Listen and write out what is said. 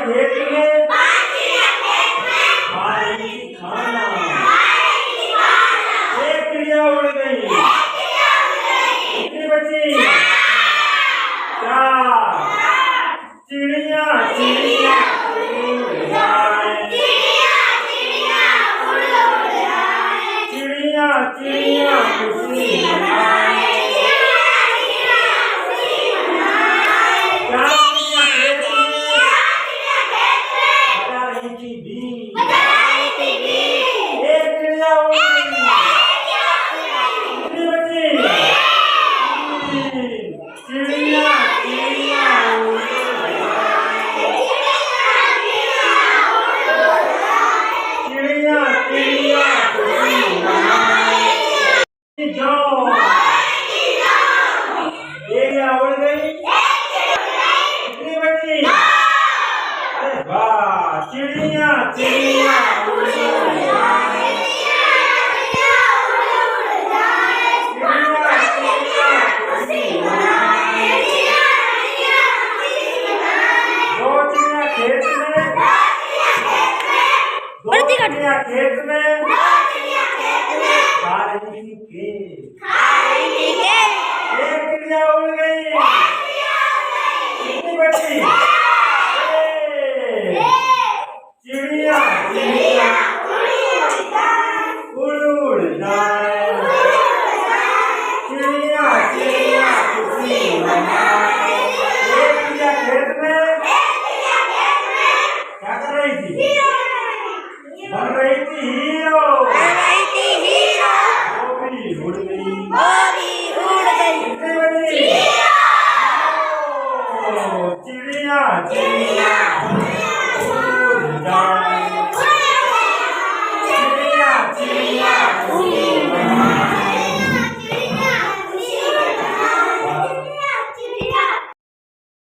खेत में खा रही थी खाना। एक चिड़िया उड़ गई, कितनी बची? चार। चिड़िया चिड़िया उड़ जाए, चिड़िया चिड़िया खुशी मनाए। चार चिड़िया खेत में बजा रही थी बीन। एक चिड़िया उड़ गई, कितनी बची? तीन। चिड़िया चिड़िया उड़ जाए, चिड़िया चिड़िया खुशी मनाए। जो चिड़िया उड़ गई, कितनी बची? अरे वाह, चिड़िया चिड़िया उड़ जाए, चिड़िया चिड़िया खुशी मनाए। दो चिड़िया खेत में, दो चिड़िया खेत में खा रही थी खेत। एक चिड़िया उड़ गई, कितनी बची? चिड़िया चिड़िया उड़ उड़ जाए, चिड़िया चिड़िया खुशी मनाए। एक चिड़िया खेत में क्या कर रही थी? बन रही थी हीरो। वो भी उड़ गई, कितनी बची? ओ, चिड़िया चिड़िया उड़ जाए,